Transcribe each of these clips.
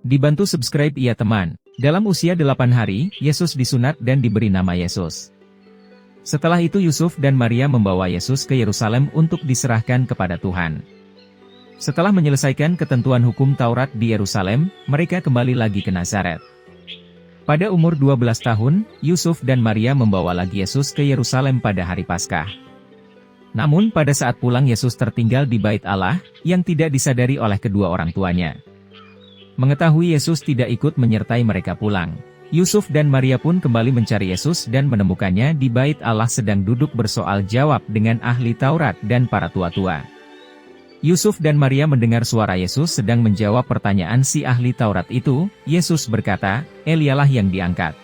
Dibantu subscribe ya teman. Dalam usia 8 hari, Yesus disunat dan diberi nama Yesus. Setelah itu Yusuf dan Maria membawa Yesus ke Yerusalem untuk diserahkan kepada Tuhan. Setelah menyelesaikan ketentuan hukum Taurat di Yerusalem, mereka kembali lagi ke Nazaret. Pada umur 12 tahun, Yusuf dan Maria membawa lagi Yesus ke Yerusalem pada hari Paskah. Namun pada saat pulang Yesus tertinggal di bait Allah, yang tidak disadari oleh kedua orang tuanya. Mengetahui Yesus tidak ikut menyertai mereka pulang, Yusuf dan Maria pun kembali mencari Yesus dan menemukannya di bait Allah sedang duduk bersoal jawab dengan ahli Taurat dan para tua-tua. Yusuf dan Maria mendengar suara Yesus sedang menjawab pertanyaan si ahli Taurat itu. Yesus berkata, "Elialah yang diangkat."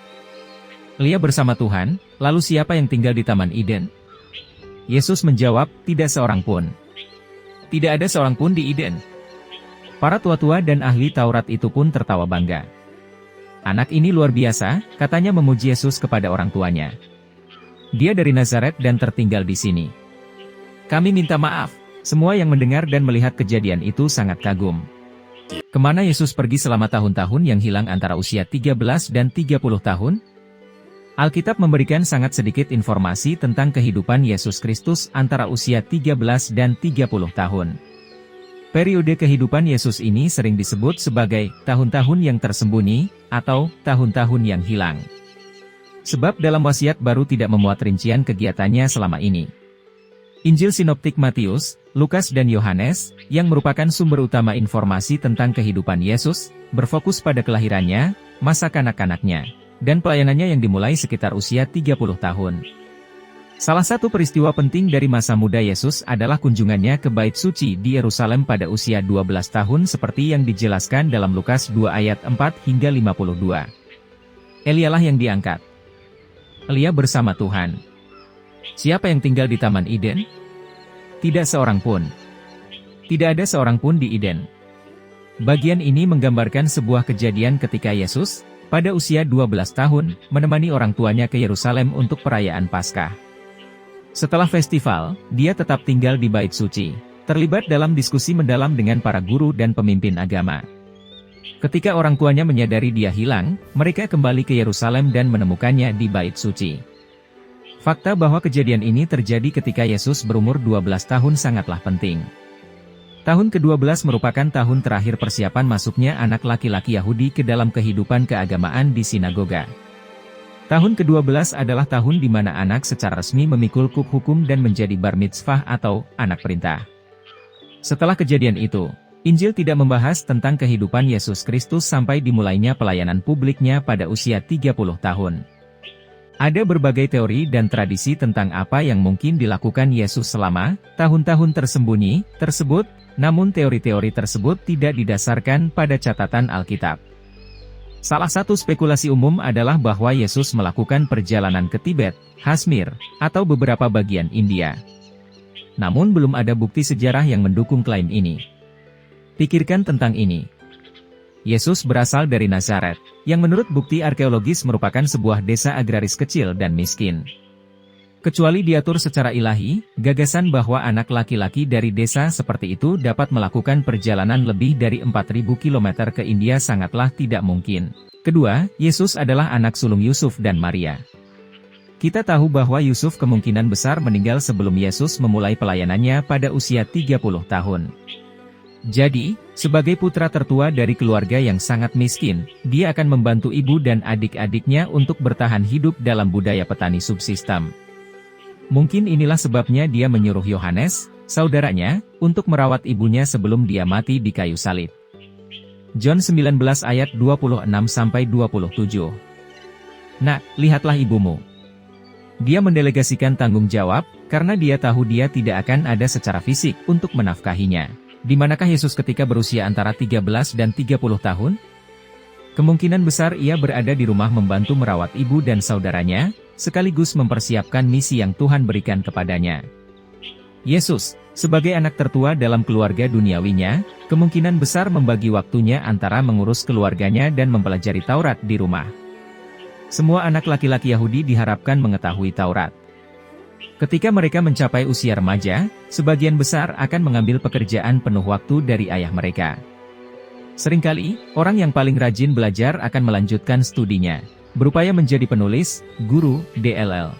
"Elia bersama Tuhan, lalu siapa yang tinggal di Taman Eden?" Yesus menjawab, "Tidak seorang pun. Tidak ada seorang pun di Eden." Para tua-tua dan ahli Taurat itu pun tertawa bangga. "Anak ini luar biasa," katanya memuji Yesus kepada orang tuanya. "Dia dari Nazaret dan tertinggal di sini." Kami minta maaf. Semua yang mendengar dan melihat kejadian itu sangat kagum. Kemana Yesus pergi selama tahun-tahun yang hilang antara usia 13 dan 30 tahun? Alkitab memberikan sangat sedikit informasi tentang kehidupan Yesus Kristus antara usia 13 dan 30 tahun. Periode kehidupan Yesus ini sering disebut sebagai tahun-tahun yang tersembunyi, atau tahun-tahun yang hilang. Sebab dalam wasiat baru tidak memuat rincian kegiatannya selama ini. Injil Sinoptik Matius, Lukas dan Yohanes, yang merupakan sumber utama informasi tentang kehidupan Yesus, berfokus pada kelahirannya, masa kanak-kanaknya, dan pelayanannya yang dimulai sekitar usia 30 tahun. Salah satu peristiwa penting dari masa muda Yesus adalah kunjungannya ke Bait Suci di Yerusalem pada usia 12 tahun seperti yang dijelaskan dalam Lukas 2 ayat 4 hingga 52. Elialah yang diangkat. Elia bersama Tuhan. Siapa yang tinggal di Taman Eden? Tidak seorang pun. Tidak ada seorang pun di Eden. Bagian ini menggambarkan sebuah kejadian ketika Yesus, pada usia 12 tahun, menemani orang tuanya ke Yerusalem untuk perayaan Paskah. Setelah festival, dia tetap tinggal di Bait Suci, terlibat dalam diskusi mendalam dengan para guru dan pemimpin agama. Ketika orang tuanya menyadari dia hilang, mereka kembali ke Yerusalem dan menemukannya di Bait Suci. Fakta bahwa kejadian ini terjadi ketika Yesus berumur 12 tahun sangatlah penting. Tahun ke-12 merupakan tahun terakhir persiapan masuknya anak laki-laki Yahudi ke dalam kehidupan keagamaan di sinagoga. Tahun ke-12 adalah tahun di mana anak secara resmi memikul kup hukum dan menjadi bar mitzvah atau anak perintah. Setelah kejadian itu, Injil tidak membahas tentang kehidupan Yesus Kristus sampai dimulainya pelayanan publiknya pada usia 30 tahun. Ada berbagai teori dan tradisi tentang apa yang mungkin dilakukan Yesus selama tahun-tahun tersembunyi tersebut, namun teori-teori tersebut tidak didasarkan pada catatan Alkitab. Salah satu spekulasi umum adalah bahwa Yesus melakukan perjalanan ke Tibet, Kashmir, atau beberapa bagian India. Namun belum ada bukti sejarah yang mendukung klaim ini. Pikirkan tentang ini. Yesus berasal dari Nazaret, yang menurut bukti arkeologis merupakan sebuah desa agraris kecil dan miskin. Kecuali diatur secara ilahi, gagasan bahwa anak laki-laki dari desa seperti itu dapat melakukan perjalanan lebih dari 4.000 km ke India sangatlah tidak mungkin. Kedua, Yesus adalah anak sulung Yusuf dan Maria. Kita tahu bahwa Yusuf kemungkinan besar meninggal sebelum Yesus memulai pelayanannya pada usia 30 tahun. Jadi, sebagai putra tertua dari keluarga yang sangat miskin, dia akan membantu ibu dan adik-adiknya untuk bertahan hidup dalam budaya petani subsistem. Mungkin inilah sebabnya dia menyuruh Yohanes, saudaranya, untuk merawat ibunya sebelum dia mati di kayu salib. John 19 ayat 26-27. "Nak, lihatlah ibumu." Dia mendelegasikan tanggung jawab, karena dia tahu dia tidak akan ada secara fisik untuk menafkahinya. Di manakah Yesus ketika berusia antara 13 dan 30 tahun? Kemungkinan besar ia berada di rumah membantu merawat ibu dan saudaranya, sekaligus mempersiapkan misi yang Tuhan berikan kepadanya. Yesus, sebagai anak tertua dalam keluarga duniawinya, kemungkinan besar membagi waktunya antara mengurus keluarganya dan mempelajari Taurat di rumah. Semua anak laki-laki Yahudi diharapkan mengetahui Taurat. Ketika mereka mencapai usia remaja, sebagian besar akan mengambil pekerjaan penuh waktu dari ayah mereka. Seringkali, orang yang paling rajin belajar akan melanjutkan studinya, berupaya menjadi penulis, guru, DLL.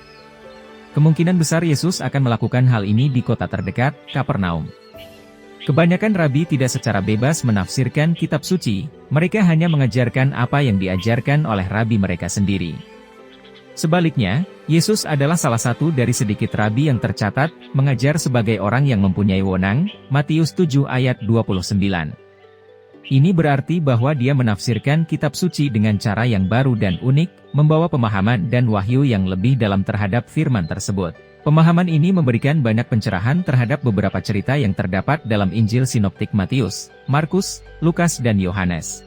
Kemungkinan besar Yesus akan melakukan hal ini di kota terdekat, Kapernaum. Kebanyakan rabi tidak secara bebas menafsirkan kitab suci, mereka hanya mengajarkan apa yang diajarkan oleh rabi mereka sendiri. Sebaliknya, Yesus adalah salah satu dari sedikit rabi yang tercatat, mengajar sebagai orang yang mempunyai wewenang, Matius 7 ayat 29. Ini berarti bahwa dia menafsirkan kitab suci dengan cara yang baru dan unik, membawa pemahaman dan wahyu yang lebih dalam terhadap firman tersebut. Pemahaman ini memberikan banyak pencerahan terhadap beberapa cerita yang terdapat dalam Injil Sinoptik Matius, Markus, Lukas dan Yohanes.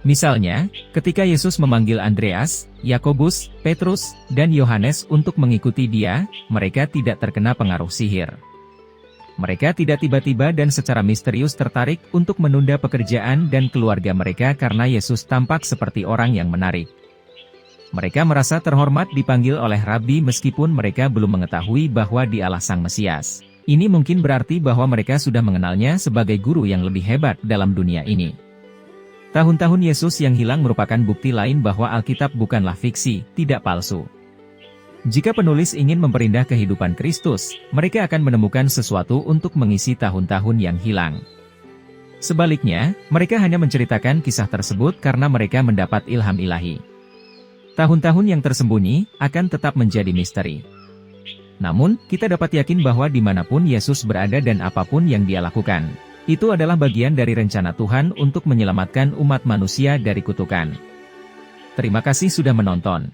Misalnya, ketika Yesus memanggil Andreas, Yakobus, Petrus, dan Yohanes untuk mengikuti dia, mereka tidak terkena pengaruh sihir. Mereka tidak tiba-tiba dan secara misterius tertarik untuk menunda pekerjaan dan keluarga mereka karena Yesus tampak seperti orang yang menarik. Mereka merasa terhormat dipanggil oleh Rabi meskipun mereka belum mengetahui bahwa dialah Sang Mesias. Ini mungkin berarti bahwa mereka sudah mengenalnya sebagai guru yang lebih hebat dalam dunia ini. Tahun-tahun Yesus yang hilang merupakan bukti lain bahwa Alkitab bukanlah fiksi, tidak palsu. Jika penulis ingin memperindah kehidupan Kristus, mereka akan menemukan sesuatu untuk mengisi tahun-tahun yang hilang. Sebaliknya, mereka hanya menceritakan kisah tersebut karena mereka mendapat ilham ilahi. Tahun-tahun yang tersembunyi akan tetap menjadi misteri. Namun, kita dapat yakin bahwa dimanapun Yesus berada dan apapun yang dia lakukan, itu adalah bagian dari rencana Tuhan untuk menyelamatkan umat manusia dari kutukan. Terima kasih sudah menonton.